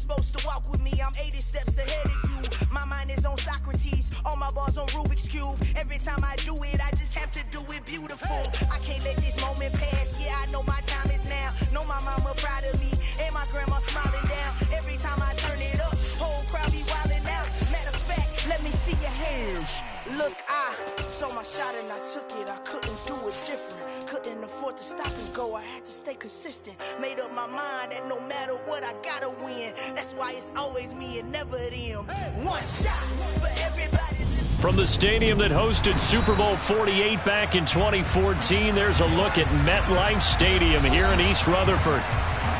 supposed to walk with me. I'm 80 steps ahead of you. My mind is on Socrates, all my bars on Rubik's Cube. Every time I do it, I just have to do it beautiful. I can't let this moment pass. Yeah, I know my time is now. Know my mama proud of me, and my grandma smiling down. Every time I turn it up, whole crowd be wildin' out. Matter of fact, let me see your hands. Look, I saw my shot and I took it. I couldn't do it different. Couldn't afford to stop and go. I had to stay consistent. Made up my mind that no matter what, I gotta win. That's why it's always me and never them. One shot for everybody. From the stadium that hosted Super Bowl 48 back in 2014, there's a look at MetLife Stadium here in East Rutherford.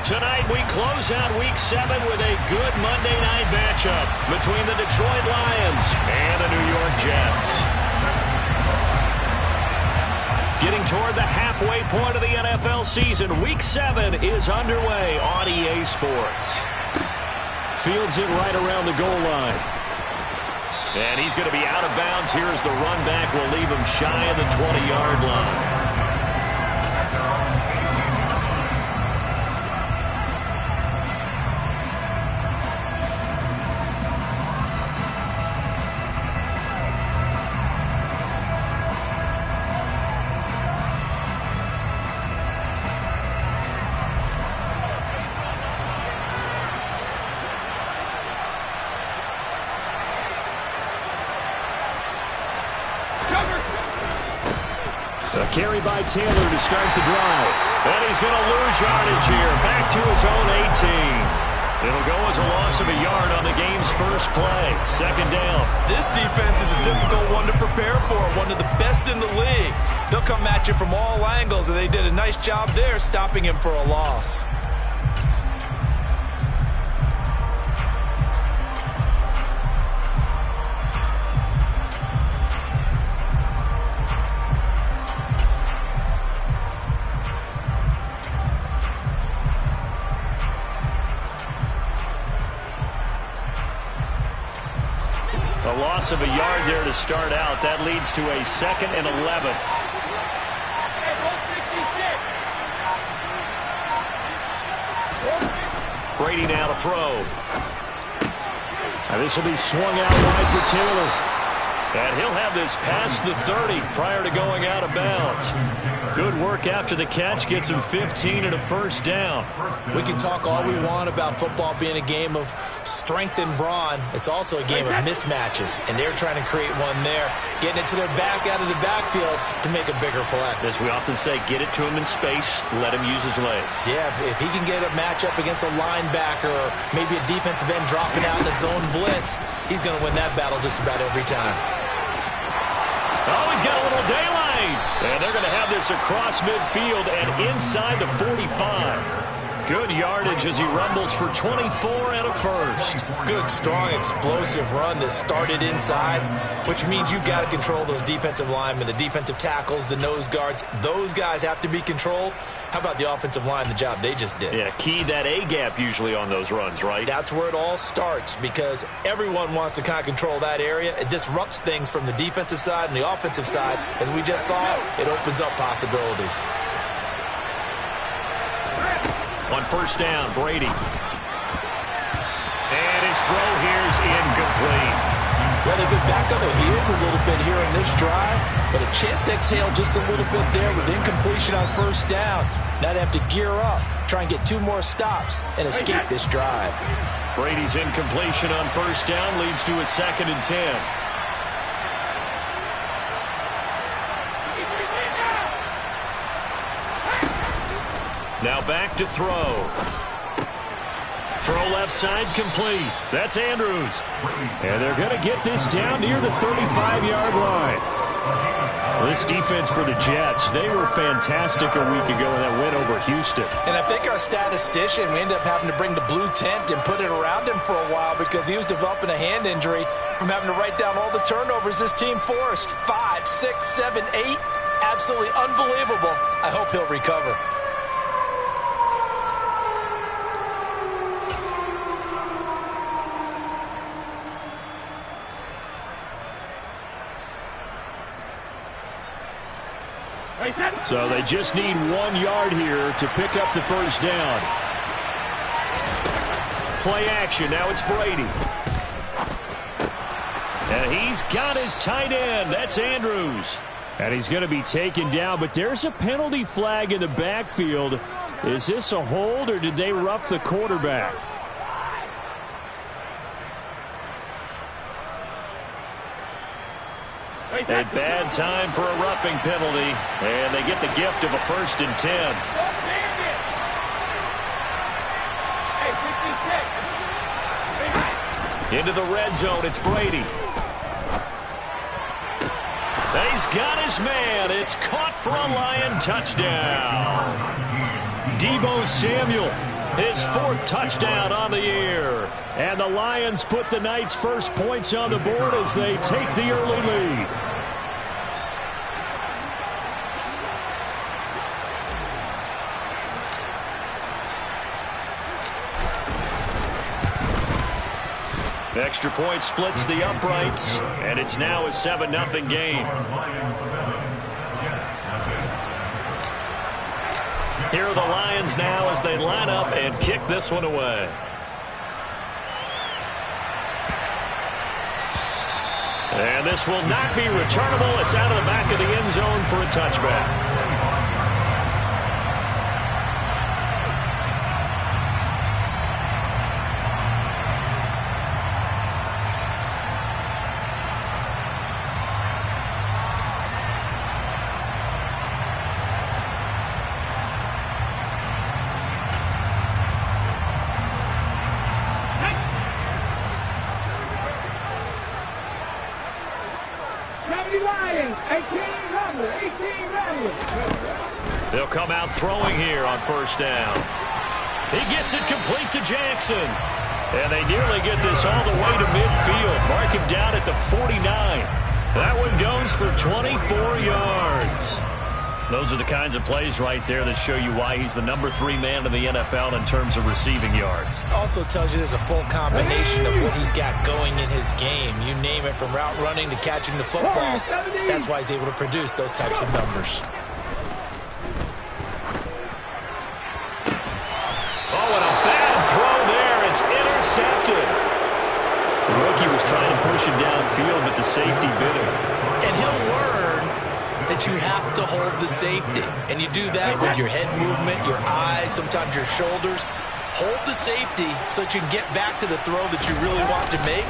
Tonight, we close out Week 7 with a good Monday night matchup between the Detroit Lions and the New York Jets. Getting toward the halfway point of the NFL season, Week 7 is underway on EA Sports. Fields it right around the goal line. And he's going to be out of bounds here as the run back will leave him shy of the 20-yard line. A carry by Taylor to start the drive. And he's going to lose yardage here. Back to his own 18. It'll go as a loss of a yard on the game's first play. Second down. This defense is a difficult one to prepare for. One of the best in the league. They'll come at you from all angles, and they did a nice job there stopping him for a loss. A loss of a yard there to start out. That leads to a 2nd and 11. Brady now to throw. And this will be swung out wide for Taylor. And he'll have this past the 30 prior to going out of bounds. Good work after the catch. Gets him 15 and a first down. We can talk all we want about football being a game of strength and brawn. It's also a game of mismatches, and they're trying to create one there, getting it to their back out of the backfield to make a bigger play. As we often say, get it to him in space, let him use his leg. Yeah, if he can get a matchup against a linebacker or maybe a defensive end dropping out in a zone blitz, he's going to win that battle just about every time. Oh, he's got a little daylight. And they're going to have this across midfield and inside the 45. Good yardage as he rumbles for 24 and a first. Good, strong, explosive run that started inside, which means you've got to control those defensive linemen, the defensive tackles, the nose guards. Those guys have to be controlled. How about the offensive line, the job they just did? Yeah, key that A-gap usually on those runs, right? That's where it all starts because everyone wants to kind of control that area. It disrupts things from the defensive side and the offensive side. As we just saw, it opens up possibilities. On first down, Brady. And his throw here is incomplete. Well, they've been back on their heels a little bit here in this drive, but a chance to exhale just a little bit there with incompletion on first down. Now they have to gear up, try and get 2 more stops, and escape this drive. Brady's incompletion on first down leads to a 2nd and 10. Now back to throw. Throw left side complete. That's Andrews. And they're going to get this down near the 35-yard line. This defense for the Jets, they were fantastic a week ago in that win over Houston. And I think our statistician, we ended up having to bring the blue tent and put it around him for a while because he was developing a hand injury from having to write down all the turnovers this team forced. 5, 6, 7, 8. Absolutely unbelievable. I hope he'll recover. So they just need 1 yard here to pick up the first down. play action. Now it's Brady. And he's got his tight end. That's Andrews. And he's going to be taken down, but there's a penalty flag in the backfield. Is this a hold, or did they rough the quarterback? A bad time for a roughing penalty, and they get the gift of a 1st and 10. Into the red zone, it's Brady. He's got his man. It's caught for a Lion touchdown. Deebo Samuel, his 4th touchdown on the year. And the Lions put the Knights' first points on the board as they take the early lead. Extra point splits the uprights, and it's now a 7-0 game. Here are the Lions now as they line up and kick this one away. And this will not be returnable. It's out of the back of the end zone for a touchback. They'll come out throwing here on 1st down. He gets it complete to Jackson. And they nearly get this all the way to midfield. Mark him down at the 49. That one goes for 24 yards. Those are the kinds of plays right there that show you why he's the number 3 man in the NFL in terms of receiving yards. Also tells you there's a full combination of what he's got going in his game. You name it, from route running to catching the football. That's why he's able to produce those types of numbers. Oh, and a bad throw there. It's intercepted. The rookie was trying to push him downfield, but the safety bit him. And he'll learn that you have to hold the safety. And you do that with your head movement, your eyes, sometimes your shoulders. Hold the safety so that you can get back to the throw that you really want to make.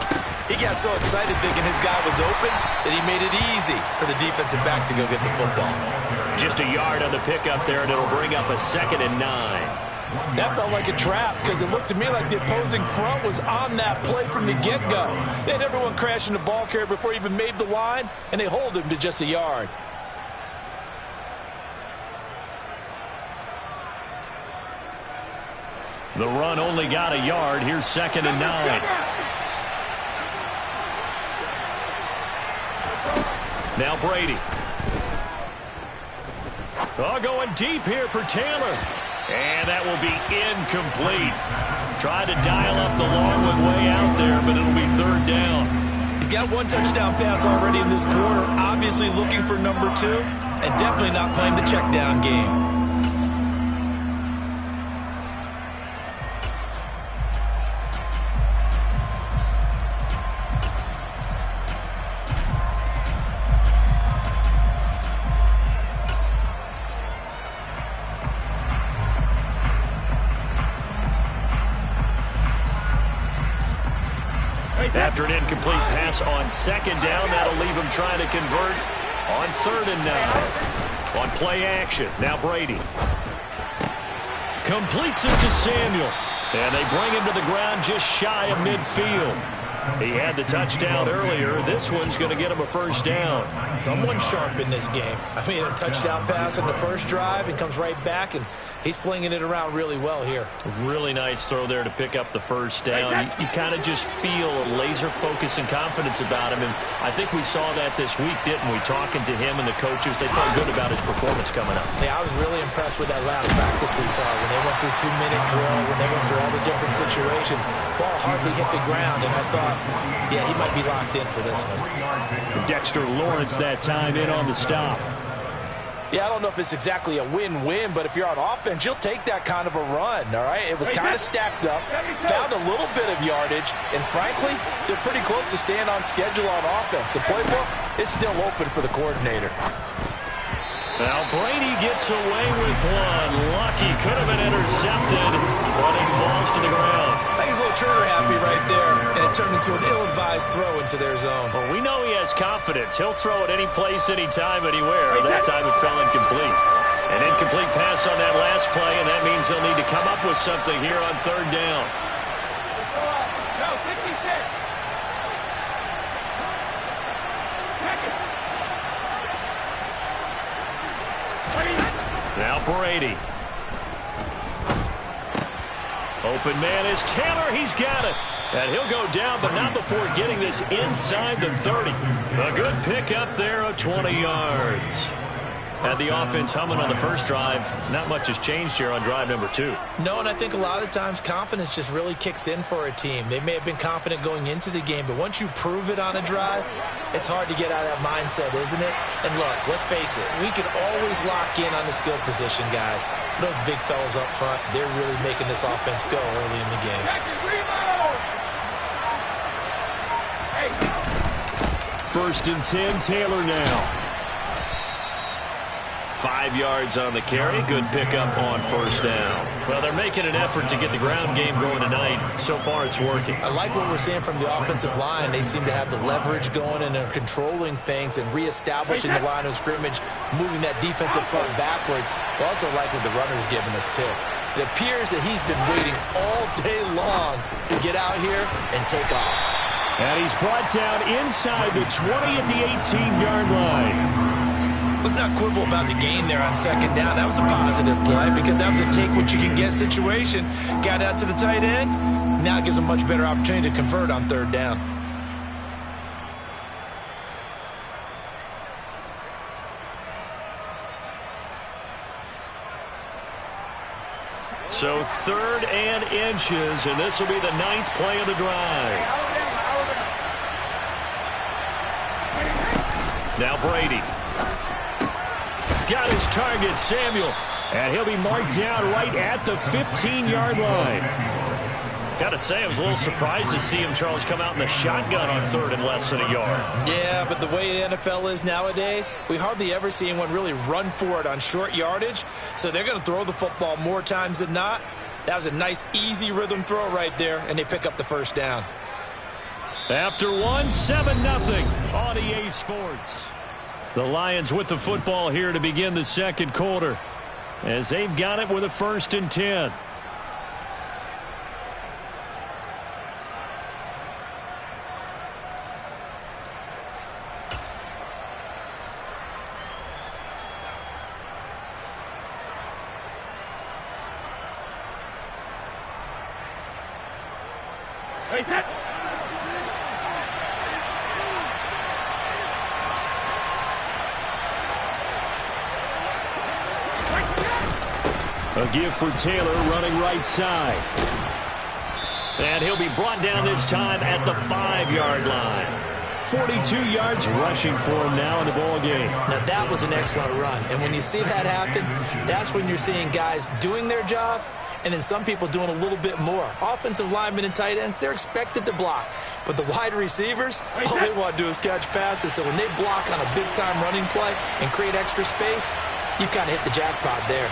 He got so excited thinking his guy was open that he made it easy for the defensive back to go get the football. Just a yard on the pickup there, and it'll bring up a 2nd and 9. That felt like a trap because it looked to me like the opposing front was on that play from the get-go. They had everyone crashing the ball carrier before he even made the line, and they hold him to just a yard. The run only got a yard. Here's 2nd and 9. Now Brady. Oh, going deep here for Taylor. And that will be incomplete. Tried to dial up the long one way out there, but it'll be 3rd down. He's got 1 touchdown pass already in this quarter. Obviously looking for number 2, and definitely not playing the check down game. After an incomplete pass on 2nd down, that'll leave him trying to convert on 3rd and 9. On play action, now Brady. Completes it to Samuel. And they bring him to the ground just shy of midfield. He had the touchdown earlier. This one's going to get him a 1st down. Someone sharp in this game. I mean, a touchdown pass on the first drive and comes right back, and he's flinging it around really well here. Really nice throw there to pick up the 1st down. You kind of just feel a laser focus and confidence about him, and I think we saw that this week, didn't we? Talking to him and the coaches, they felt good about his performance coming up. Yeah, I was really impressed with that last practice we saw when they went through 2-minute drill, when they went through all the different situations. Ball hardly hit the ground, and I thought, yeah, he might be locked in for this one. Dexter Lawrence that time in on the stop. Yeah, I don't know if it's exactly a win-win, but if you're on offense, you'll take that kind of a run, all right? It was kind of stacked up, found a little bit of yardage, and frankly, they're pretty close to staying on schedule on offense. The playbook is still open for the coordinator. Now Brady gets away with one. Lucky, could have been intercepted, but it falls to the ground. I think he's a little trigger happy right there, and it turned into an ill-advised throw into their zone. Well, we know he has confidence. He'll throw it any place, anytime, anywhere. That time it fell incomplete. An incomplete pass on that last play, and that means they'll need to come up with something here on third down. Now Brady. Open man is Taylor. He's got it. And he'll go down, but not before getting this inside the 30. A good pickup there of 20 yards. Had the offense humming on the first drive. Not much has changed here on drive number 2. No, and I think a lot of times confidence just really kicks in for a team. They may have been confident going into the game, but once you prove it on a drive, it's hard to get out of that mindset, isn't it? And look, let's face it, we can always lock in on the skill position, guys. But those big fellas up front, they're really making this offense go early in the game. First and 10, Taylor now. 5 yards on the carry. Good pickup on first down. Well, they're making an effort to get the ground game going tonight. So far, it's working. I like what we're seeing from the offensive line. They seem to have the leverage going, and they're controlling things and reestablishing the line of scrimmage, moving that defensive front backwards. I also like what the runner's giving us, too. It appears that he's been waiting all day long to get out here and take off. And he's brought down inside the 20 at the 18-yard line. Let's not quibble about the gain there on second down. That was a positive play because that was a take-what-you-can-get situation. Got out to the tight end. Now it gives a much better opportunity to convert on third down. So 3rd and inches, and this will be the 9th play of the drive. Now Brady. Got his target, Samuel. And he'll be marked down right at the 15-yard line. Got to say, I was a little surprised to see him, Charles, come out in the shotgun on 3rd and less than a yard. Yeah, but the way the NFL is nowadays, we hardly ever see anyone really run for it on short yardage. So they're going to throw the football more times than not. That was a nice, easy rhythm throw right there, and they pick up the first down. After 7-0 on EA Sports. The Lions with the football here to begin the second quarter, as they've got it with a 1st and 10. A give for Taylor running right side. And he'll be brought down this time at the 5-yard line. 42 yards rushing for him now in the ball game. Now that was an excellent run. And when you see that happen, that's when you're seeing guys doing their job and then some people doing a little bit more. Offensive linemen and tight ends, they're expected to block. But the wide receivers, all they want to do is catch passes. So when they block on a big-time running play and create extra space, you've kind of hit the jackpot there.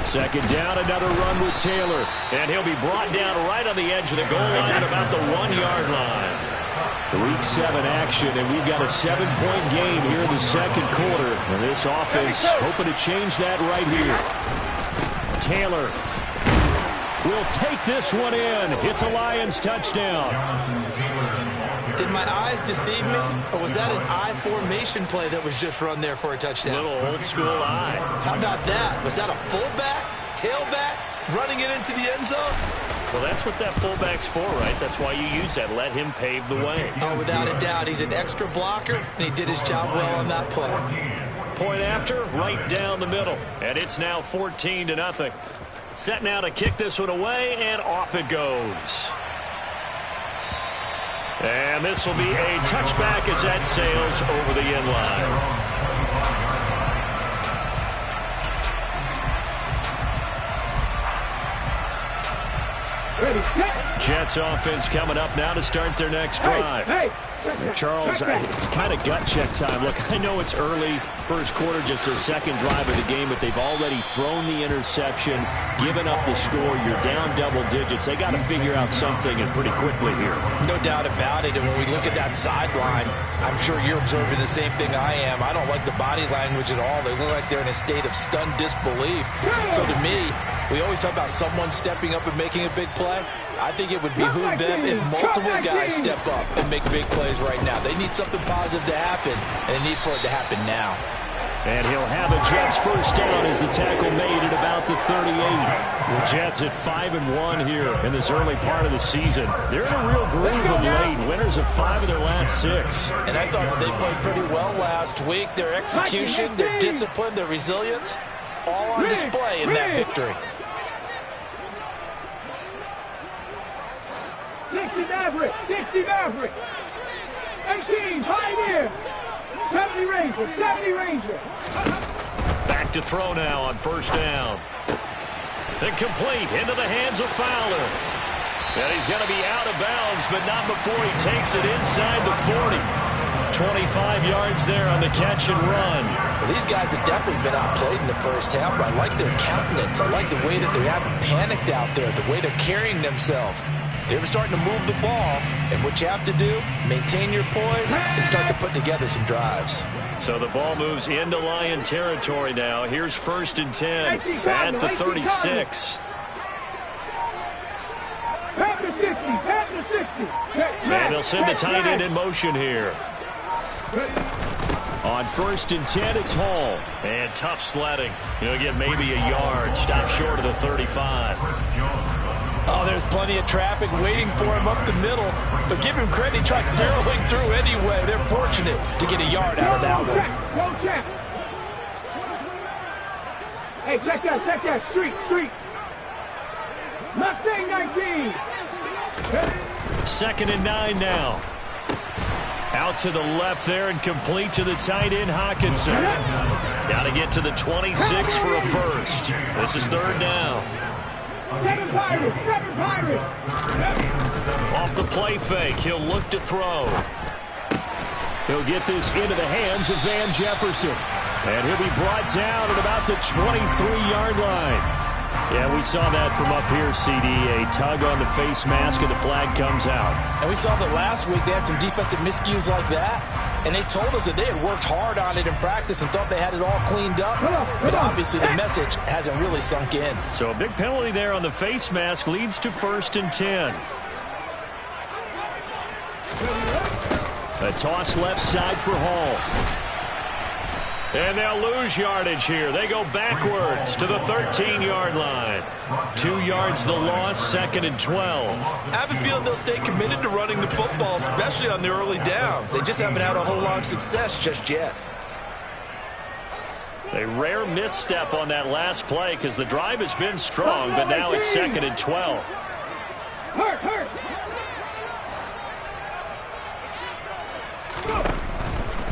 Second down, another run with Taylor. And he'll be brought down right on the edge of the goal line at about the 1-yard line. Week 7 action, and we've got a 7-point game here in the second quarter. And this offense hoping to change that right here. Taylor will take this one in. It's a Lions touchdown. Did my eyes deceive me, or was that an I formation play that was just run there for a touchdown? Little old school eye. How about that? Was that a fullback, tailback, running it into the end zone? Well, that's what that fullback's for, right? That's why you use that. Let him pave the way. Oh, without a doubt. He's an extra blocker, and he did his job well on that play. Point after, right down the middle. And it's now 14-0. Set now to kick this one away, and off it goes. And this will be a touchback as that sails over the end line. Jets offense coming up now to start their next drive. Charles, it's kind of gut check time. Look, I know it's early, first quarter, just their second drive of the game, but they've already thrown the interception, given up the score. You're down double digits. They got to figure out something, and pretty quickly here. No doubt about it. And when we look at that sideline, I'm sure you're observing the same thing I am. I don't like the body language at all. They look like they're in a state of stunned disbelief. So to me, we always talk about someone stepping up and making a big play. I think it would behoove them if multiple guys step up and make big plays right now. They need something positive to happen, and they need for it to happen now. And he'll have a Jets first down as the tackle made at about the 38. The Jets at 5-1 here in this early part of the season. They're in a real groove of late. Winners of 5 of their last 6. And I thought that they played pretty well last week. Their execution, their discipline, their resilience, all on display in that victory. 60 Maverick, 60 Maverick, 18 Pioneer, 70 Ranger, 70 Ranger. Back to throw now on first down. Incomplete into the hands of Fowler. And he's going to be out of bounds, but not before he takes it inside the 40. 25 yards there on the catch and run. Well, these guys have definitely been outplayed in the first half, but I like their countenance. I like the way that they haven't panicked out there, the way they're carrying themselves. They're starting to move the ball, and what you have to do, maintain your poise and start to put together some drives. So the ball moves into Lion territory now. Here's first and 10 at the 36. And they'll send the tight end in motion here. On first and 10, it's Hall. And tough sledding. He'll get maybe a yard. Stop short of the 35. Oh, there's plenty of traffic waiting for him up the middle. But give him credit, he tried barreling through anyway. They're fortunate to get a yard out of that one. Check. Hey, check that. Street. Mustang 19. Second and 9 now. Out to the left there and complete to the tight end, Hockenson. Got to get to the 26 for a first. This is third down. 7 Pirates. Off the play fake, he'll look to throw. He'll get this into the hands of Van Jefferson. And he'll be brought down at about the 23-yard line. Yeah, we saw that from up here, CD. A tug on the face mask, and the flag comes out. And we saw that last week they had some defensive miscues like that. And they told us that they had worked hard on it in practice and thought they had it all cleaned up. But obviously the message hasn't really sunk in. So a big penalty there on the face mask leads to first and 10. A toss left side for Hall. And they'll lose yardage here. They go backwards to the 13-yard line. 2 yards the loss, second and 12. I have a feeling they'll stay committed to running the football, especially on the early downs. They just haven't had a whole lot of success just yet. A rare misstep on that last play because the drive has been strong, but now it's second and 12. Hurt.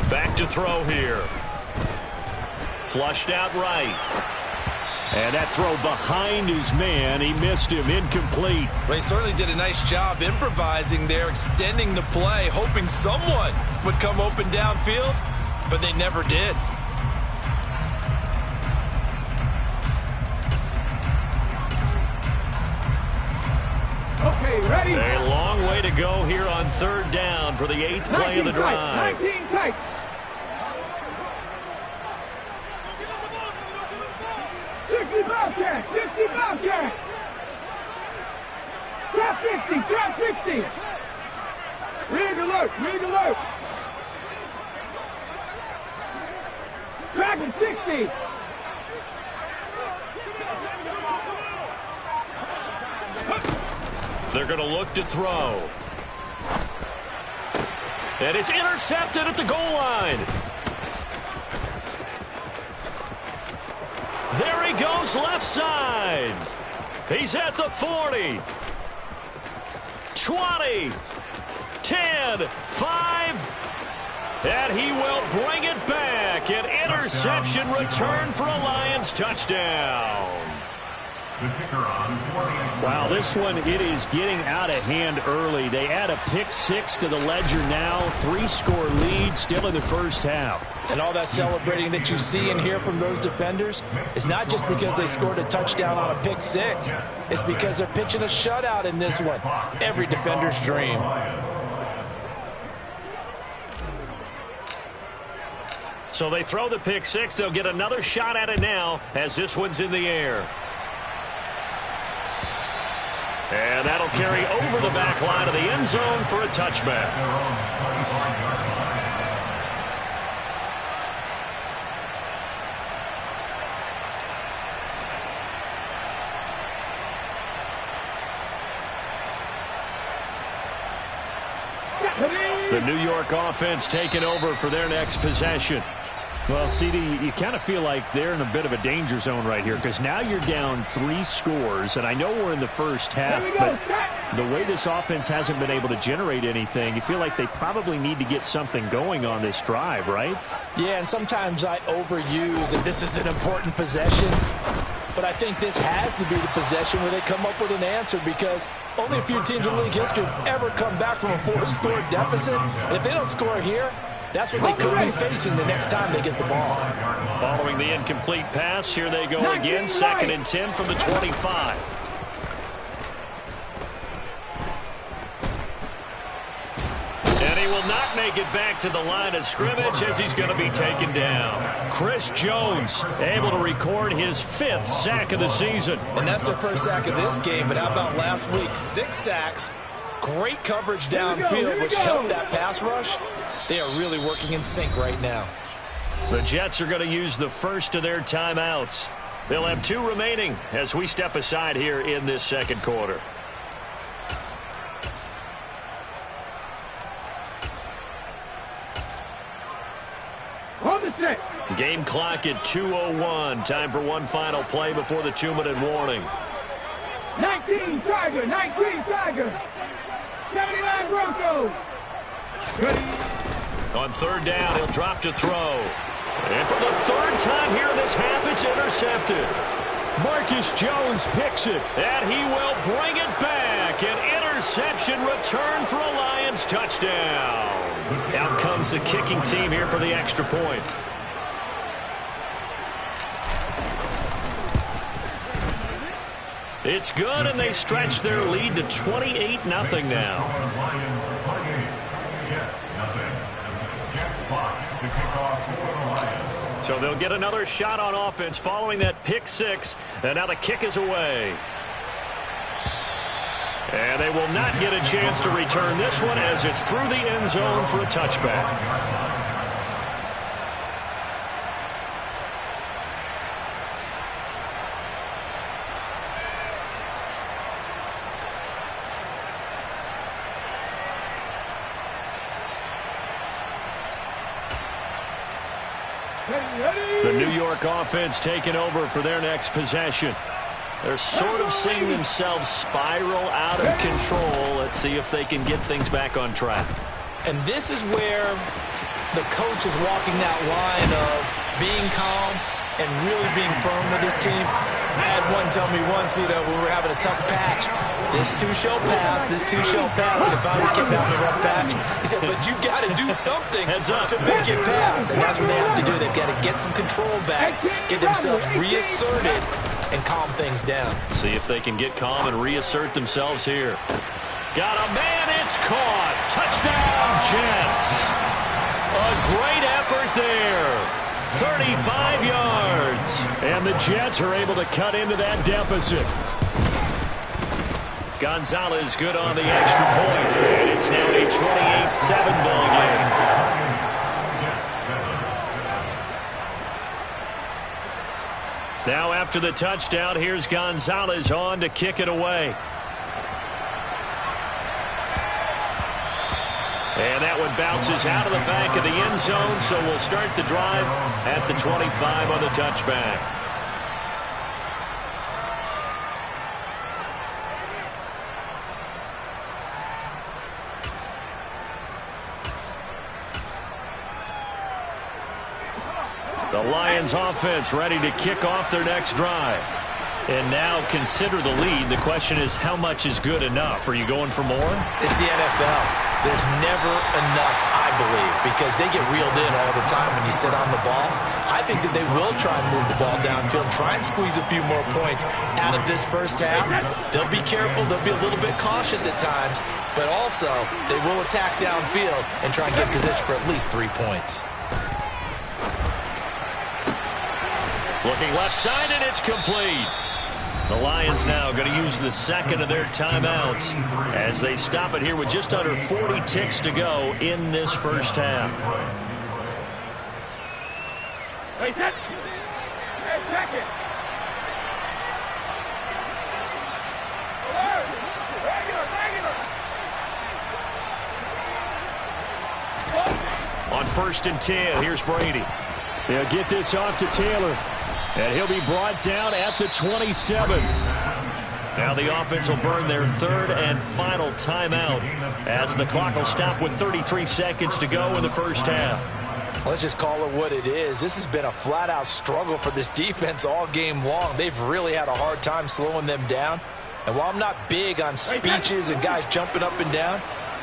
Back to throw here. Flushed out right. And that throw behind his man. He missed him. Incomplete. Well, he certainly did a nice job improvising there, extending the play, hoping someone would come open downfield, but they never did. Okay, ready? A long way to go here on third down for the 8th play of the drive. 19 tight. Bobcat! 60 Bobcat! Trap 60! Rig alert! Dragon 60! They're going to look to throw. And it's intercepted at the goal line. There he goes left side. He's at the 40. 20. 10. 10, 5, and he will bring it back. An interception return for a Lions touchdown. Wow, this one, it is getting out of hand early. They add a pick six to the ledger now. 3-score lead still in the first half. And all that celebrating that you see and hear from those defenders is not just because they scored a touchdown on a pick six. It's because they're pitching a shutout in this one. Every defender's dream. So they throw the pick six. They'll get another shot at it now as this one's in the air. And that'll carry over the back line of the end zone for a touchback. The New York offense taking over for their next possession. Well, CD, you kind of feel like they're in a bit of a danger zone right here because now you're down 3 scores, and I know we're in the first half, but the way this offense hasn't been able to generate anything, you feel like they probably need to get something going on this drive, right? Yeah, and sometimes I overuse, and this is an important possession, but I think this has to be the possession where they come up with an answer because only a few teams in league history have ever come back from a 4-score deficit, and if they don't score here, that's what they could be facing the next time they get the ball. Following the incomplete pass, here they go again. 2nd and 10 from the 25. And he will not make it back to the line of scrimmage as he's going to be taken down. Chris Jones able to record his 5th sack of the season. And that's their first sack of this game, but how about last week? 6 sacks, great coverage downfield, which helped that pass rush. They are really working in sync right now. The Jets are going to use the first of their timeouts. They'll have 2 remaining as we step aside here in this second quarter. On the set. Game clock at 2:01. Time for one final play before the 2-minute warning. 19 Tiger, 19 Tiger. 79 Broncos. Ready. On 3rd down, he'll drop to throw. And for the 3rd time here this half, it's intercepted. Marcus Jones picks it, and he will bring it back. An interception return for a Lions touchdown. Out comes the kicking team here for the extra point. It's good, and they stretch their lead to 28-0 now. So they'll get another shot on offense following that pick six, and now the kick is away. And they will not get a chance to return this one as it's through the end zone for a touchback. The New York offense taking over for their next possession. They're sort of seeing themselves spiral out of control. Let's see if they can get things back on track. And this is where the coach is walking that line of being calm and really being firm with his team. I had one tell me once, when we were having a tough patch, this too shall pass, this too shall pass, and if I would keep having a rough patch, he said, but you got to do something to make it pass, and that's what they have to do. They've got to get some control back, get themselves reasserted, and calm things down. See if they can get calm and reassert themselves here. Got a man, it's caught. Touchdown, Jets. A great effort there. 35 yards. And the Jets are able to cut into that deficit. Gonzalez good on the extra point. And it's now a 28-7 ball game. Now after the touchdown, here's Gonzalez on to kick it away. And that one bounces out of the back of the end zone, so we'll start the drive at the 25 on the touchback. The Lions offense ready to kick off their next drive. And now consider the lead. The question is, how much is good enough? Are you going for more? It's the NFL. There's never enough, I believe, because they get reeled in all the time when you sit on the ball. I think that they will try and move the ball downfield, try and squeeze a few more points out of this first half. They'll be careful. They'll be a little bit cautious at times, but also they will attack downfield and try and get position for at least 3 points. Looking left side, and it's complete. The Lions now going to use the second of their timeouts as they stop it here with just under 40 ticks to go in this first half. Hey, set. Hey, check it. On 1st and 10, here's Brady. They'll get this off to Taylor. And he'll be brought down at the 27. Now the offense will burn their third and final timeout as the clock will stop with 33 seconds to go in the first half. Let's just call it what it is. This has been a flat-out struggle for this defense all game long. They've really had a hard time slowing them down. And while I'm not big on speeches and guys jumping up and down,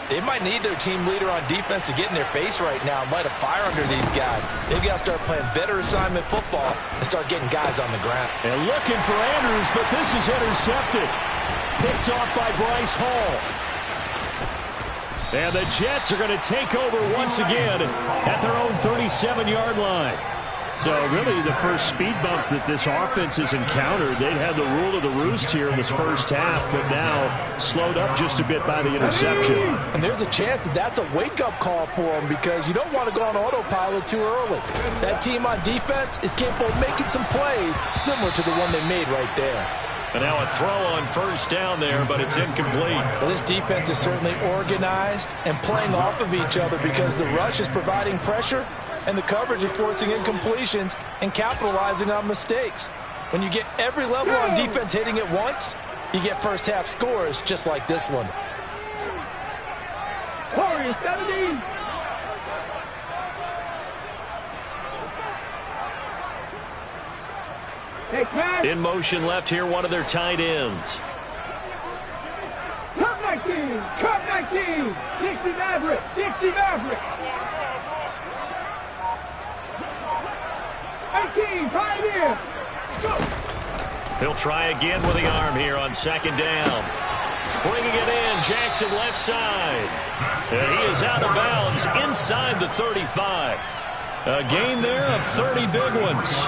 they might need their team leader on defense to get in their face right now and light a fire under these guys. They've got to start playing better assignment football and start getting guys on the ground. And looking for Andrews, but this is intercepted. Picked off by Bryce Hall. And the Jets are going to take over once again at their own 37-yard line. So really the first speed bump that this offense has encountered, they'd had the rule of the roost here in this first half, but now slowed up just a bit by the interception. And there's a chance that that's a wake-up call for them because you don't want to go on autopilot too early. That team on defense is capable of making some plays similar to the one they made right there. And now a throw on first down there, but it's incomplete. Well, this defense is certainly organized and playing off of each other because the rush is providing pressure and the coverage is forcing incompletions and capitalizing on mistakes. When you get every level on defense hitting at once, you get first half scores just like this one. Warriors 70. In motion left here, one of their tight ends. Cut 19, cut 19, 60 Maverick, 60 Maverick. 18, Pioneer. Go. He'll try again with the arm here on second down. Bringing it in, Jackson left side. And he is out of bounds inside the 35. A gain there of 30 big ones.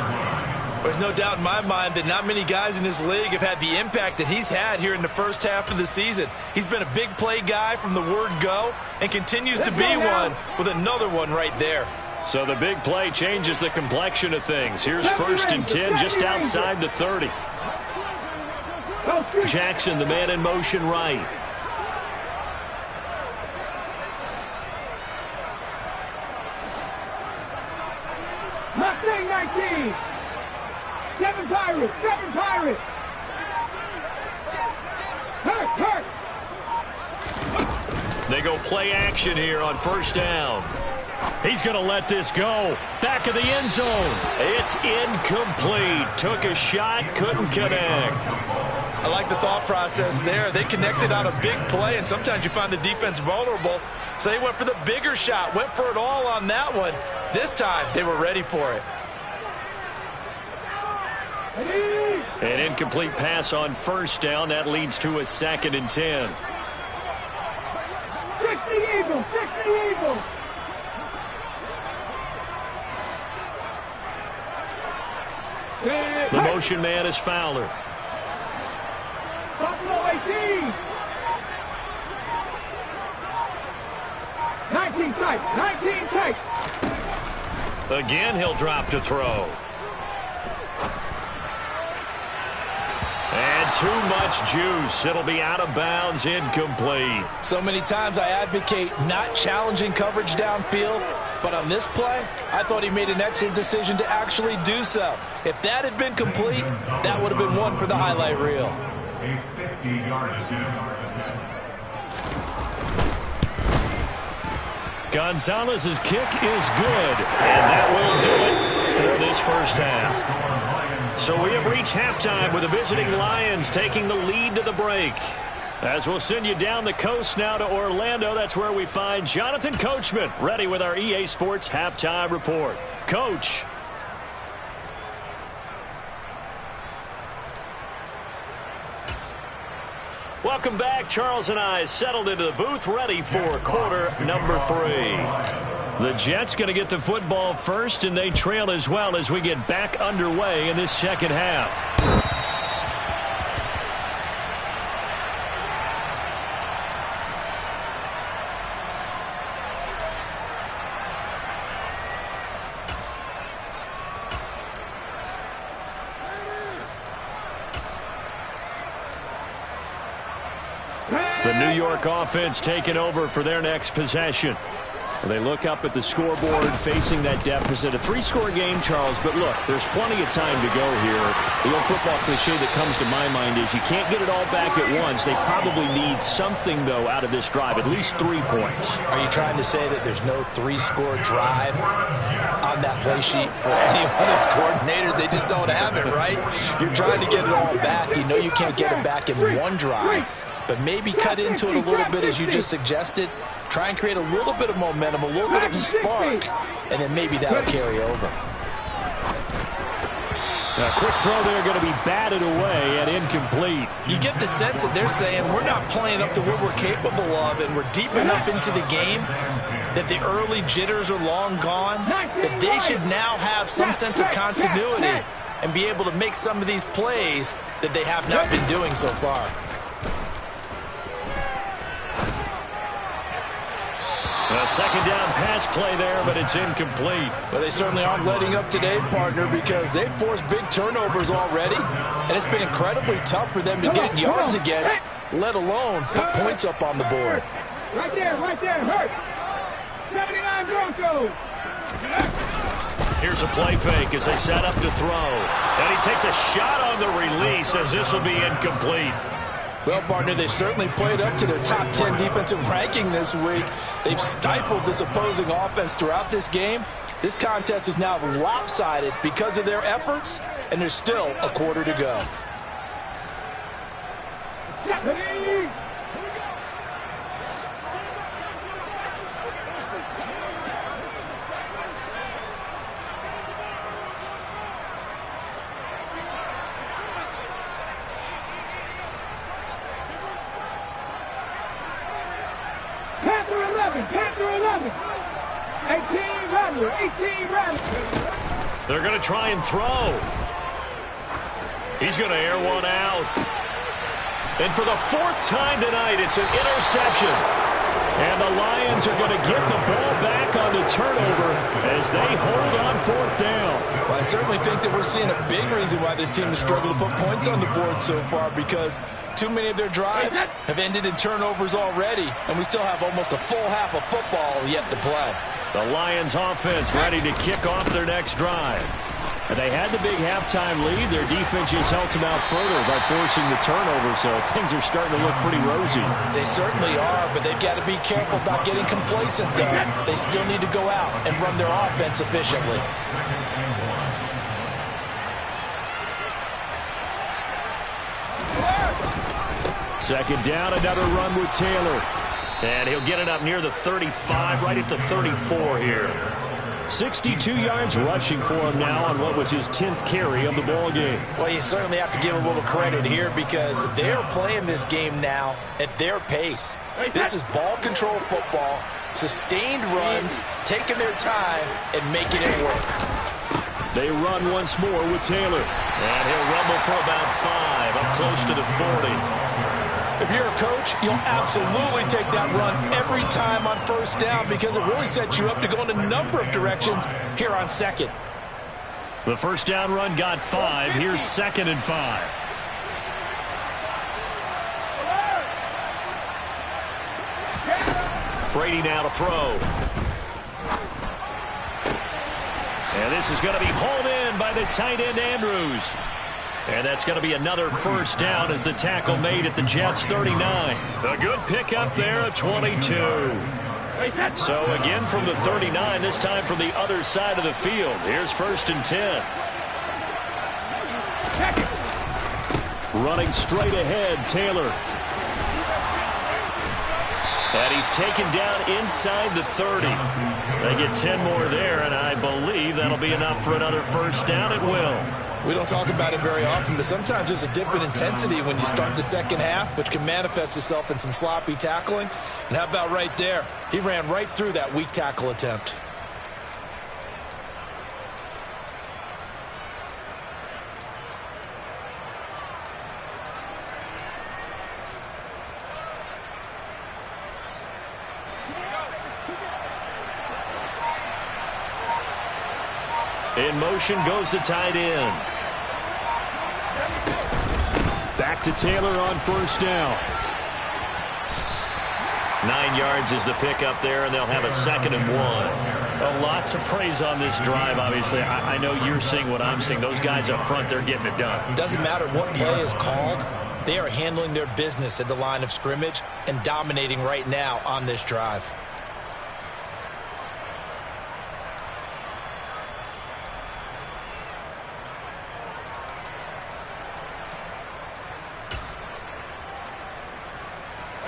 There's no doubt in my mind that not many guys in this league have had the impact that he's had here in the first half of the season. He's been a big play guy from the word go and continues to be one with another one right there. So the big play changes the complexion of things. Here's 1st and 10 just outside the 30. Jackson, the man in motion right. Mustang 19. 7 Pirates, 7 Pirates. Hurt. They go play action here on first down. He's going to let this go. Back of the end zone. It's incomplete. Took a shot, couldn't connect. I like the thought process there. They connected on a big play, and sometimes you find the defense vulnerable. So they went for the bigger shot, went for it all on that one. This time, they were ready for it. An incomplete pass on first down. That leads to a 2nd and 10. 60 Eagles, 60 Eagles. The motion man is Fowler. Buffalo 18. 19 tight, 19 tight. Again, he'll drop to throw. And too much juice. It'll be out of bounds, incomplete. So many times I advocate not challenging coverage downfield, but on this play, I thought he made an excellent decision to actually do so. If that had been complete, that would have been one for the highlight reel. Gonzalez's kick is good, and that will do it for this first half. So we have reached halftime with the visiting Lions taking the lead to the break. As we'll send you down the coast now to Orlando, that's where we find Jonathan Coachman ready with our EA Sports Halftime Report. Coach. Welcome back. Charles and I settled into the booth ready for quarter number 3. The Jets going to get the football first, and they trail as well as we get back underway in this second half. The New York offense taking over for their next possession. They look up at the scoreboard facing that deficit. A 3-score game, Charles, but look, there's plenty of time to go here. The old football cliche that comes to my mind is you can't get it all back at once. They probably need something, though, out of this drive, at least 3 points. Are you trying to say that there's no 3-score drive on that play sheet for any of its coordinators? They just don't have it, right? You're trying to get it all back. You know you can't get it back in one drive. But maybe cut into it a little bit, as you just suggested. Try and create a little bit of momentum, a little bit of a spark, and then maybe that'll carry over. A quick throw there going to be batted away and incomplete. You get the sense that they're saying we're not playing up to what we're capable of, and we're deep enough into the game that the early jitters are long gone, that they should now have some sense of continuity and be able to make some of these plays that they have not been doing so far. A second down pass play there, but it's incomplete. Well, they certainly aren't letting up today, partner, because they've forced big turnovers already, and it's been incredibly tough for them to get yards against, let alone put points up on the board. Right there, hurt. 79 Broncos. Here's a play fake as they set up to throw. And he takes a shot on the release as this will be incomplete. Well, partner, they've certainly played up to their top 10 defensive ranking this week. They've stifled this opposing offense throughout this game. This contest is now lopsided because of their efforts, and there's still a quarter to go. Panther 11. 18 Rattler. They're going to try and throw. He's going to air one out. And for the 4th time tonight, it's an interception. And the Lions are going to get the ball back on the turnover as they hold on 4th down. Well, I certainly think that we're seeing a big reason why this team has struggled to put points on the board so far, because too many of their drives have ended in turnovers already, and we still have almost a full half of football yet to play. The Lions offense ready to kick off their next drive. And they had the big halftime lead. Their defense just helped them out further by forcing the turnover, so things are starting to look pretty rosy. They certainly are, but they've got to be careful about getting complacent, though. They still need to go out and run their offense efficiently. Second down, another run with Taylor. And he'll get it up near the 35, right at the 34 here. 62 yards rushing for him now on what was his 10th carry of the ball game. Well, you certainly have to give a little credit here because they're playing this game now at their pace. This is ball control football, sustained runs, taking their time and making it work. They run once more with Taylor. And he'll rumble for about 5, up close to the 40. If you're a coach, you'll absolutely take that run every time on first down because it really sets you up to go in a number of directions here on second. The first down run got 5. Here's 2nd and 5. Brady now to throw. And this is going to be hauled in by the tight end Andrews. And that's going to be another first down as the tackle made at the Jets' 39. A good pickup there at 22. So again from the 39, this time from the other side of the field. Here's 1st and 10. Running straight ahead, Taylor. And he's taken down inside the 30. They get 10 more there, and I believe that'll be enough for another 1st down at will. We don't talk about it very often, but sometimes there's a dip in intensity when you start the second half, which can manifest itself in some sloppy tackling. And how about right there? He ran right through that weak tackle attempt. In motion goes the tight end. Back to Taylor on 1st down. 9 yards is the pickup there, and they'll have a 2nd and 1. A lot to praise on this drive, obviously. I know you're seeing what I'm seeing. Those guys up front, they're getting it done. It doesn't matter what play is called. They are handling their business at the line of scrimmage and dominating right now on this drive.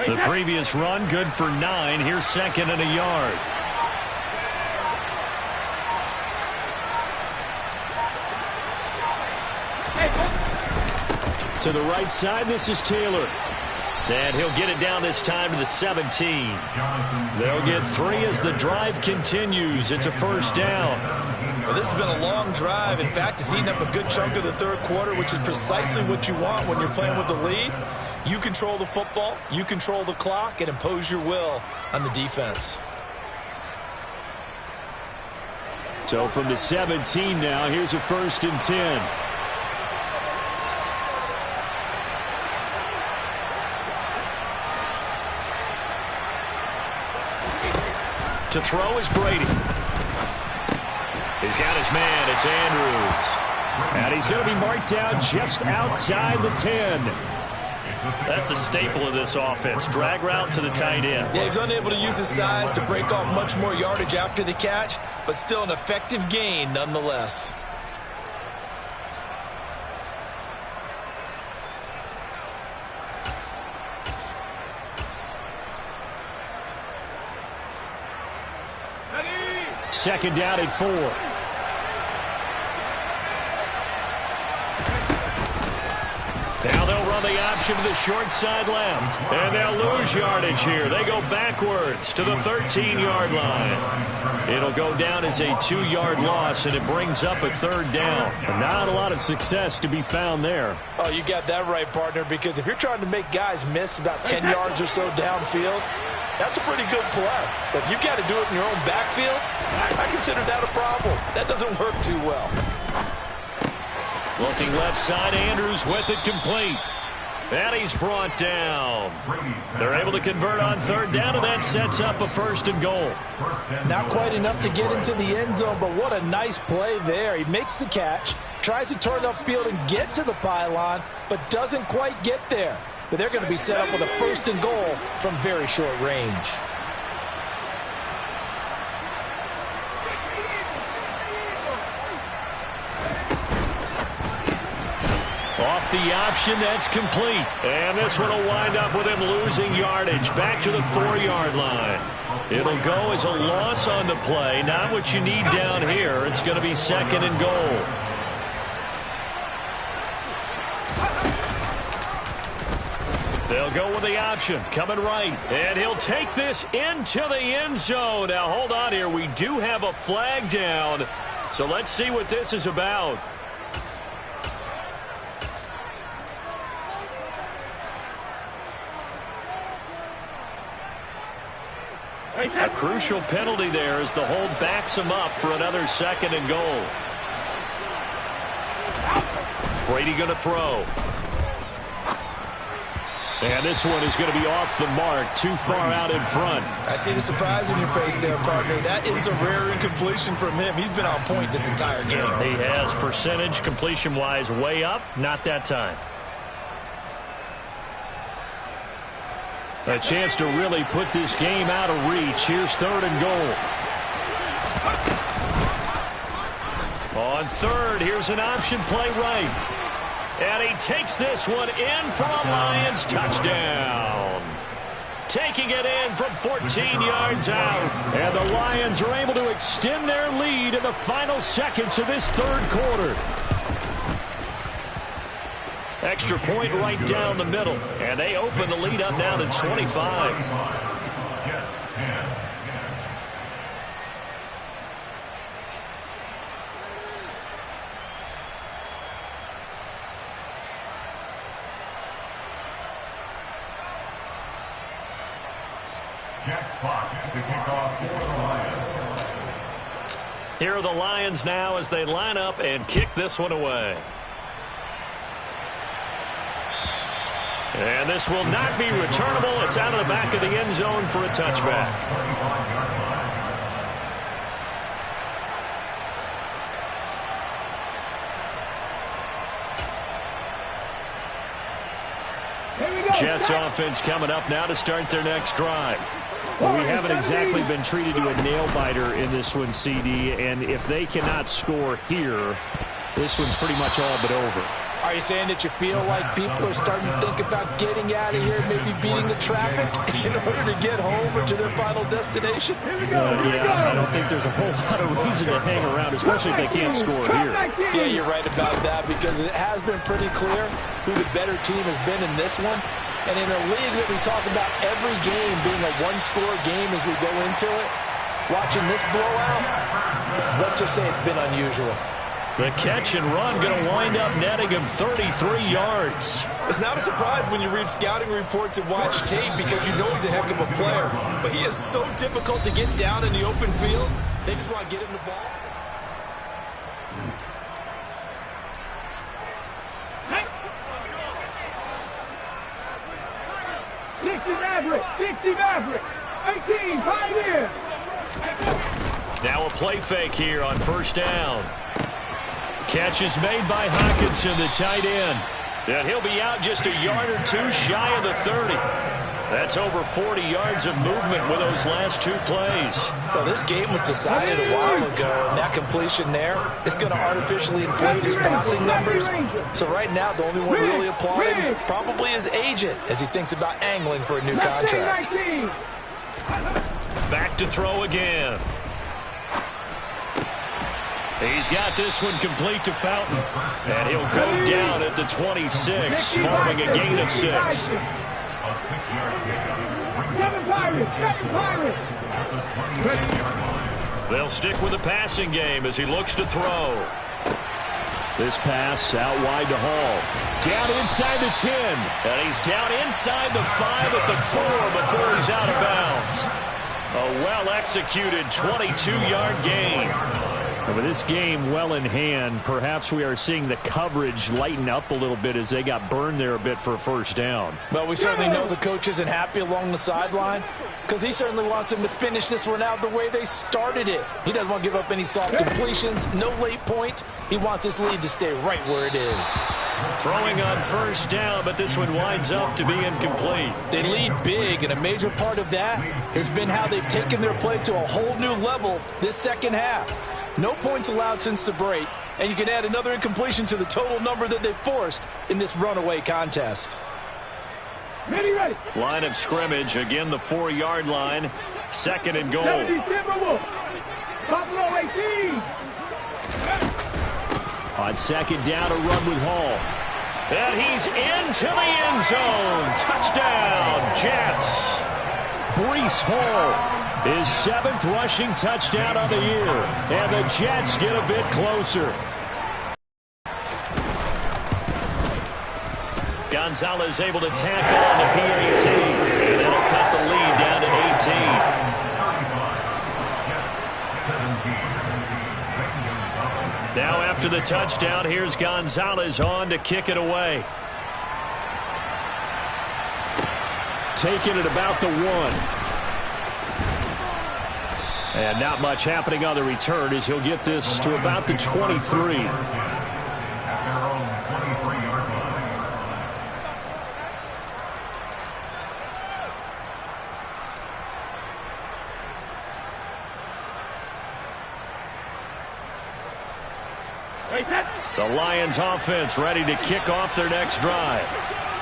The previous run, good for 9. Here's 2nd and a yard. To the right side, this is Taylor. And he'll get it down this time to the 17. They'll get 3 as the drive continues. It's a 1st down. Well, this has been a long drive. In fact, it's eaten up a good chunk of the 3rd quarter, which is precisely what you want when you're playing with the lead. You control the football, you control the clock, and impose your will on the defense. So from the 17 now, here's a 1st and 10. To throw is Brady. He's got his man. It's Andrews. And he's going to be marked down just outside the 10. That's a staple of this offense. Drag route to the tight end. Yeah, he's unable to use his size to break off much more yardage after the catch, but still an effective gain nonetheless. Second down at 4. Now they'll run the option to the short side left. And they'll lose yardage here. They go backwards to the 13-yard line. It'll go down as a 2-yard loss, and it brings up a 3rd down. And not a lot of success to be found there. Oh, you got that right, partner, because if you're trying to make guys miss about 10 yards or so downfield, that's a pretty good play. But if you've got to do it in your own backfield, I consider that a problem. That doesn't work too well. Looking left side, Andrews with it complete. And he's brought down. They're able to convert on 3rd down, and that sets up a 1st and goal. Not quite enough to get into the end zone, but what a nice play there. He makes the catch, tries to turn upfield and get to the pylon, but doesn't quite get there. But they're going to be set up with a 1st and goal from very short range. Off the option, that's complete. And this one will wind up with him losing yardage back to the 4-yard line. It'll go as a loss on the play. Not what you need down here. It's going to be 2nd and goal. They'll go with the option, coming right. And he'll take this into the end zone. Now, hold on here. We do have a flag down. So let's see what this is about. A crucial penalty there as the hold backs him up for another 2nd and goal. Brady going to throw. And this one is going to be off the mark, too far out in front. I see the surprise in your face there, partner. That is a rare incompletion from him. He's been on point this entire game. He has percentage completion-wise way up. Not that time. A chance to really put this game out of reach. Here's 3rd and goal. On 3rd, here's an option play right. And he takes this one in for a Lions touchdown. Taking it in from 14 yards out. And the Lions are able to extend their lead in the final seconds of this 3rd quarter. Extra point right down the middle. And they open the lead up now to 25. Here are the Lions now as they line up and kick this one away. And this will not be returnable. It's out of the back of the end zone for a touchback. Jets offense coming up now to start their next drive. Well, we haven't exactly been treated to a nail-biter in this one, CD, and if they cannot score here, this one's pretty much all but over. Are you saying that you feel like people are starting to think about getting out of here, maybe beating the traffic in order to get home or to their final destination? Yeah, I don't think there's a whole lot of reason to hang around, especially if they can't score here. Yeah, you're right about that because it has been pretty clear who the better team has been in this one. And in a league that we talk about every game being a one-score game as we go into it, watching this blowout, let's just say it's been unusual. The catch and run going to wind up netting him 33 yards. It's not a surprise when you read scouting reports and watch tape because you know he's a heck of a player. But he is so difficult to get down in the open field. They just want to get him the ball. Dixie Maverick, 18, Pioneer. Now a play fake here on 1st down. Catch is made by Hockenson, the tight end. And he'll be out just a yard or two shy of the 30. That's over 40 yards of movement with those last 2 plays. Well, this game was decided a while ago, and that completion there is going to artificially inflate his passing numbers. So right now, the only one really applauding probably his agent as he thinks about angling for a new contract. Back to throw again. He's got this one complete to Fountain. And he'll go down at the 26, following a gain of 6. They'll stick with the passing game as he looks to throw. This pass out wide to Hall. Down inside the 10. And he's down inside the 5 at the 4 before he's out of bounds. A well-executed 22-yard gain. With this game well in hand, perhaps we are seeing the coverage lighten up a little bit as they got burned there a bit for a 1st down. Well, we certainly know the coach isn't happy along the sideline because he certainly wants them to finish this one out the way they started it. He doesn't want to give up any soft completions, no late point. He wants his lead to stay right where it is. Throwing on 1st down, but this one winds up to be incomplete. They lead big, and a major part of that has been how they've taken their play to a whole new level this second half. No points allowed since the break, and you can add another incompletion to the total number that they forced in this runaway contest. Ready. Line of scrimmage, again the 4-yard line. 2nd and goal. Buffalo 18. On 2nd down, a run with Hall. And he's into the end zone. Touchdown, Jets. Breece Hall. His 7th rushing touchdown of the year. And the Jets get a bit closer. Gonzalez able to tackle on the PAT. And that'll cut the lead down to 18. Now after the touchdown, here's Gonzalez on to kick it away. Taking it about the 1. And not much happening on the return as he'll get this to about the 23. The Lions offense ready to kick off their next drive.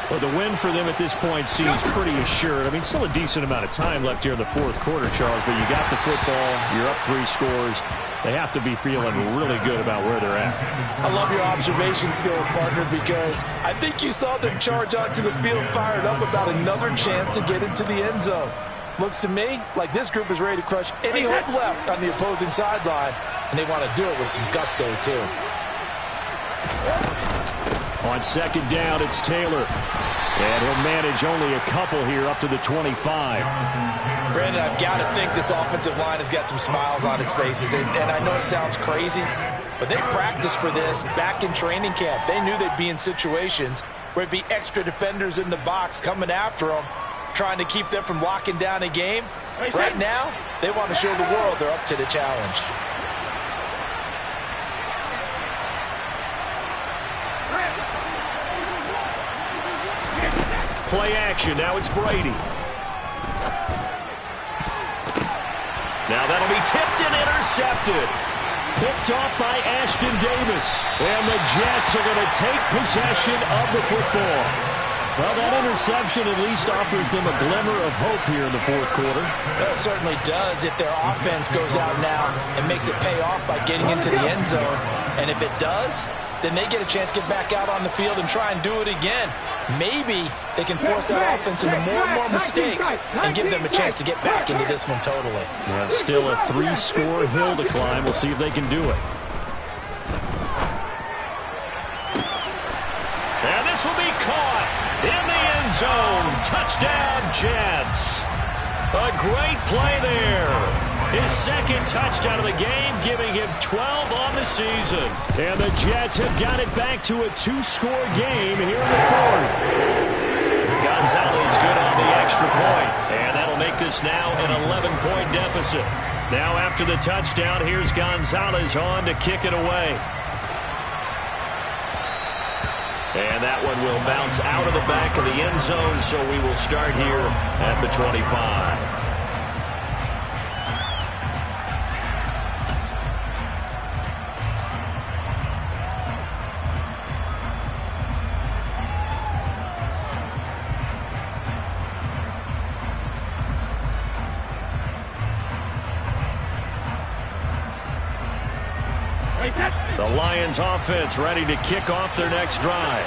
Well, the win for them at this point seems pretty assured. I mean, still a decent amount of time left here in the fourth quarter, Charles, but you got the football, you're up 3 scores. They have to be feeling really good about where they're at. I love your observation skills, partner, because I think you saw them charge onto the field fired up about another chance to get into the end zone. Looks to me like this group is ready to crush any hope left on the opposing sideline, and they want to do it with some gusto, too. On second down, it's Taylor. And he'll manage only a couple here up to the 25. Brandon, I've got to think this offensive line has got some smiles on its faces. And I know it sounds crazy, but they practiced for this back in training camp. They knew they'd be in situations where it'd be extra defenders in the box coming after them, trying to keep them from locking down a game. Right now, they want to show the world they're up to the challenge. Play action. Now it's Brady. Now that'll be tipped and intercepted. Picked off by Ashton Davis. And the Jets are going to take possession of the football. Well, that interception at least offers them a glimmer of hope here in the fourth quarter. Well, it certainly does if their offense goes out now and makes it pay off by getting into the end zone. And if it does, then they get a chance to get back out on the field and try and do it again. Maybe they can force that offense into more and more mistakes and give them a chance to get back into this one totally. Yeah, still a 3-score hill to climb. We'll see if they can do it. And this will be caught in the end zone. Touchdown, Jets. A great play there. His second touchdown of the game, giving him 12 on the season. And the Jets have got it back to a 2-score game here in the fourth. Gonzalez good on the extra point. And that'll make this now an 11-point deficit. Now after the touchdown, here's Gonzalez on to kick it away. And that one will bounce out of the back of the end zone, so we will start here at the 25. The Lions offense ready to kick off their next drive.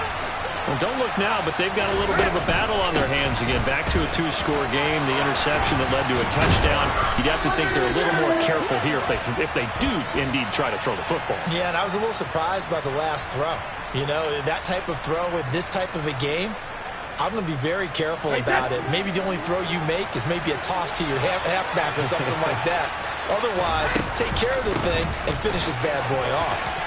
Well, don't look now, but they've got a little bit of a battle on their hands again. Back to a 2-score game. The interception that led to a touchdown. You'd have to think they're a little more careful here if they do indeed try to throw the football. Yeah, and I was a little surprised by the last throw. You know, that type of throw with this type of a game, I'm going to be very careful about it. Maybe the only throw you make is maybe a toss to your halfback or something like that. Otherwise, take care of the thing and finish this bad boy off.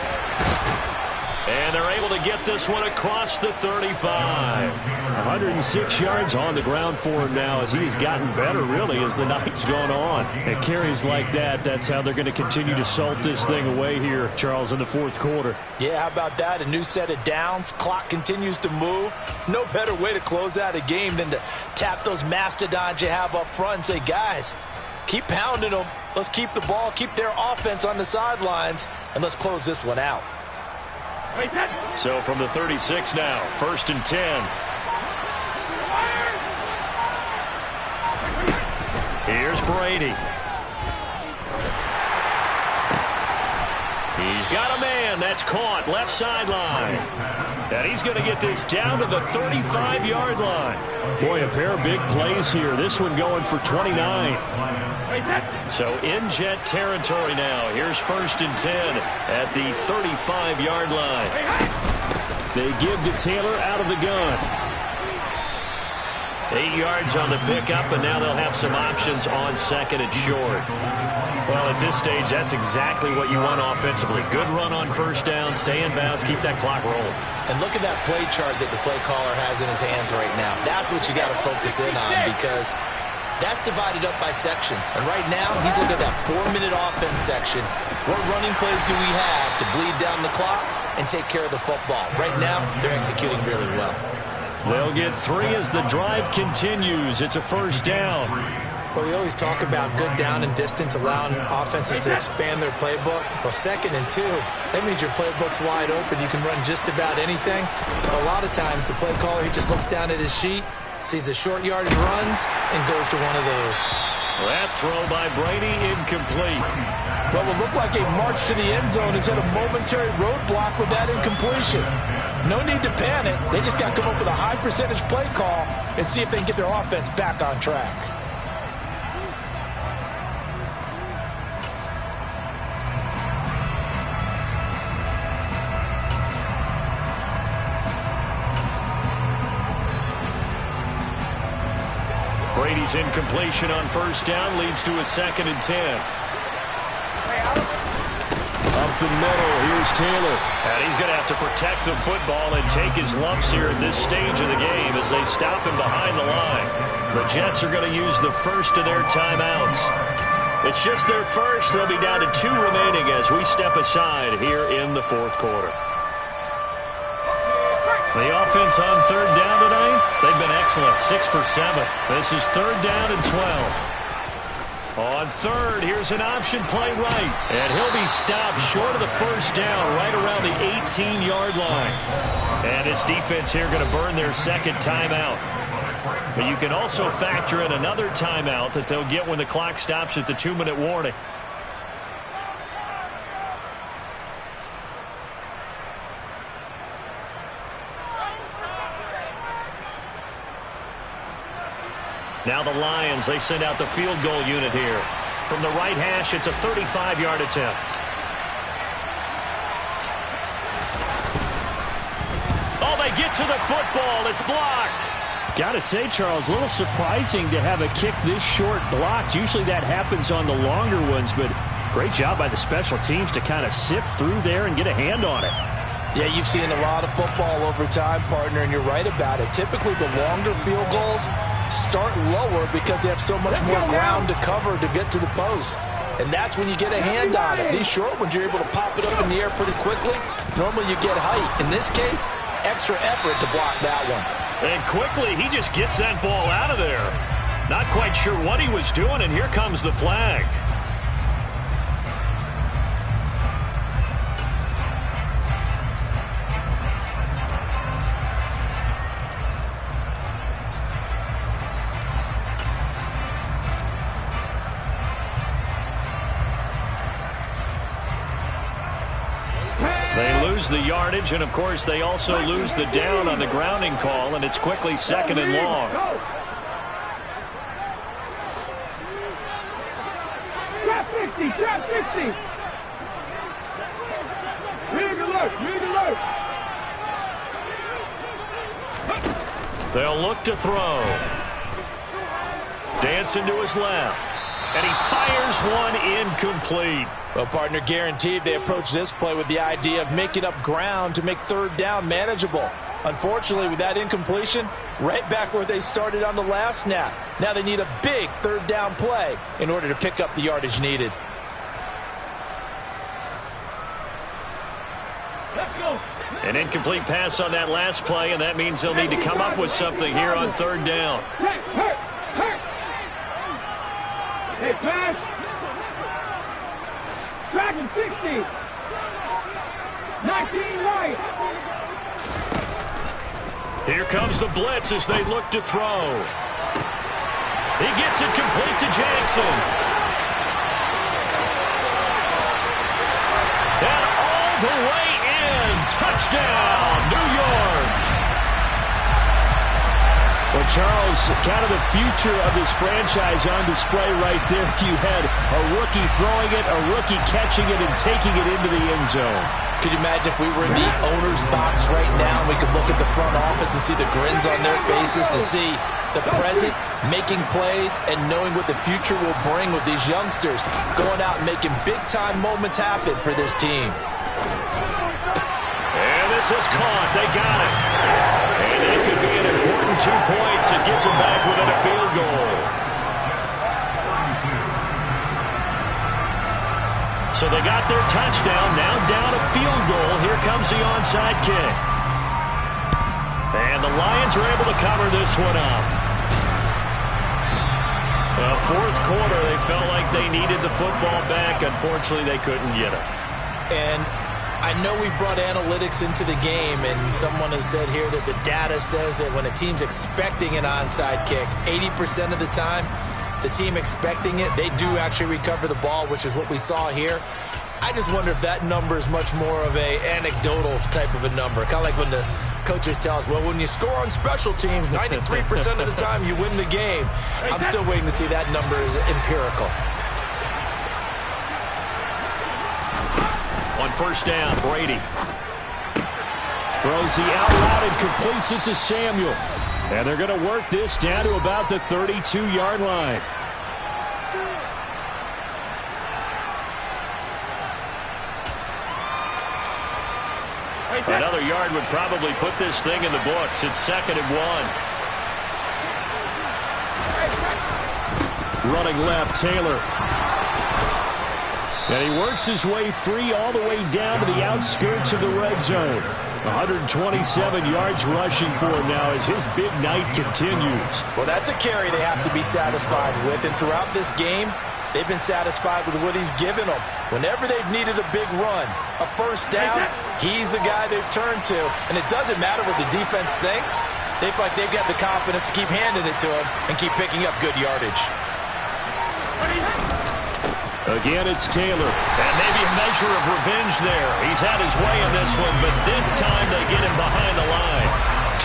And they're able to get this one across the 35. 106 yards on the ground for him now as he's gotten better, really, as the night's gone on. And carries like that, that's how they're going to continue to salt this thing away here, Charles, in the fourth quarter. Yeah, how about that? A new set of downs. Clock continues to move. No better way to close out a game than to tap those mastodons you have up front and say, guys, keep pounding them. Let's keep the ball, keep their offense on the sidelines, and let's close this one out. So from the 36 now, 1st and 10. Here's Brady. He's got a man. That's caught. Left sideline. And he's going to get this down to the 35-yard line. Boy, a pair of big plays here. This one going for 29. So in Jet territory now. Here's 1st and 10 at the 35-yard line. They give to Taylor out of the gun. 8 yards on the pickup, and now they'll have some options on second and short. Well, at this stage, that's exactly what you want offensively. Good run on first down, stay in bounds, keep that clock rolling. And look at that play chart that the play caller has in his hands right now. That's what you got to focus in on, because that's divided up by sections. And right now, he's looking at that 4-minute offense section. What running plays do we have to bleed down the clock and take care of the football? Right now, they're executing really well. They'll get 3 as the drive continues. It's a first down. Well, we always talk about good down and distance, allowing offenses to expand their playbook. Well, 2nd and 2, that means your playbook's wide open. You can run just about anything. But a lot of times, the play caller, he just looks down at his sheet, sees the short yardage runs, and goes to one of those. That throw by Brady incomplete. What will look like a march to the end zone has hit a momentary roadblock with that incompletion. No need to panic. They just got to come up with a high percentage play call and see if they can get their offense back on track. Brady's incompletion on 1st down leads to a 2nd and 10. Up the middle, here's Taylor. And he's going to have to protect the football and take his lumps here at this stage of the game as they stop him behind the line. The Jets are going to use the first of their timeouts. It's just their first. They'll be down to 2 remaining as we step aside here in the 4th quarter. The offense on 3rd down tonight, they've been excellent, 6 for 7. This is 3rd down and 12. On 3rd, here's an option play right. And he'll be stopped short of the 1st down right around the 18-yard line. And his defense here going to burn their 2nd timeout. But you can also factor in another timeout that they'll get when the clock stops at the 2-minute warning. Now the Lions, they send out the field goal unit here. From the right hash, it's a 35-yard attempt. Oh, they get to the football. It's blocked. Got to say, Charles, a little surprising to have a kick this short blocked. Usually that happens on the longer ones, but great job by the special teams to kind of sift through there and get a hand on it. Yeah, you've seen a lot of football over time, partner, and you're right about it. Typically, the longer field goals start lower because they have so much more ground to cover to get to the post. And that's when you get a hand on it. These short ones, you're able to pop it up in the air pretty quickly. Normally, you get height. In this case, extra effort to block that one. And quickly, he just gets that ball out of there. Not quite sure what he was doing, and here comes the flag. They lose the yardage, and of course they also lose the down on the grounding call, and it's quickly 2nd and long. Trap 50, trap 50. Rig alert. They'll look to throw. Dancing to his left. And he fires one incomplete. Well, partner, guaranteed they approach this play with the idea of making up ground to make 3rd down manageable. Unfortunately, with that incompletion, right back where they started on the last snap. Now they need a big 3rd down play in order to pick up the yardage needed. Let's go. An incomplete pass on that last play, and that means they'll need to come up with something here on 3rd down. Hurt. Hey, pass. Dragon 60. 19 right. Here comes the blitz as they look to throw. He gets it complete to Jackson. And all the way in. Touchdown, New York. Well, Charles, kind of the future of this franchise on display right there. You had a rookie throwing it, a rookie catching it, and taking it into the end zone. Could you imagine if we were in the owner's box right now and we could look at the front office and see the grins on their faces to see the present making plays and knowing what the future will bring with these youngsters going out and making big-time moments happen for this team. And this is caught. They got it. And that could be an important 2 points. It gets them back within a field goal. So they got their touchdown. Now down a field goal. Here comes the onside kick. And the Lions are able to cover this one up. Fourth quarter, they felt like they needed the football back. Unfortunately, they couldn't get it. And I know we brought analytics into the game, and someone has said here that the data says that when a team's expecting an onside kick, 80% of the time, the team expecting it, they do actually recover the ball, which is what we saw here. I just wonder if that number is much more of a anecdotal type of a number. Kind of like when the coaches tell us, well, when you score on special teams, 93% of the time you win the game. I'm still waiting to see that number is empirical. On first down, Brady throws the out route and completes it to Samuel. And they're going to work this down to about the 32-yard line. Another yard would probably put this thing in the books. It's 2nd and 1. Running left, Taylor. And he works his way free all the way down to the outskirts of the red zone. 127 yards rushing for him now as his big night continues. Well, that's a carry they have to be satisfied with. And throughout this game, they've been satisfied with what he's given them. Whenever they've needed a big run, a first down, he's the guy they've turned to. And it doesn't matter what the defense thinks. They feel like they've got the confidence to keep handing it to him and keep picking up good yardage. Again, it's Taylor. And maybe a measure of revenge there. He's had his way in this one, but this time they get him behind the line.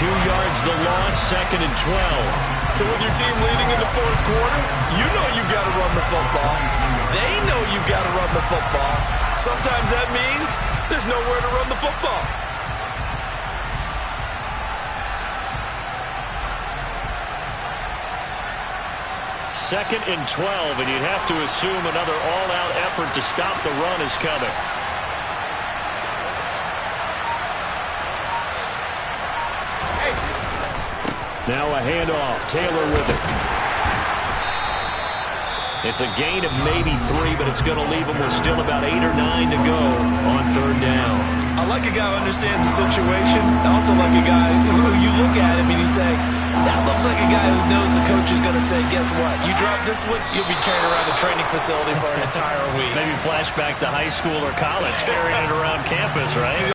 2 yards the loss, 2nd and 12. So with your team leading in the fourth quarter, you know you've got to run the football. They know you've got to run the football. Sometimes that means there's nowhere to run the football. Second and 12, and you'd have to assume another all-out effort to stop the run is coming. Now a handoff. Taylor with it. It's a gain of maybe 3, but it's going to leave them with still about 8 or 9 to go on 3rd down. I like a guy who understands the situation. I also like a guy who you look at him and you say, that looks like a guy who knows the coach is going to say, guess what? You drop this one, you'll be carrying around the training facility for an entire week. Maybe flashback to high school or college, carrying it around campus, right?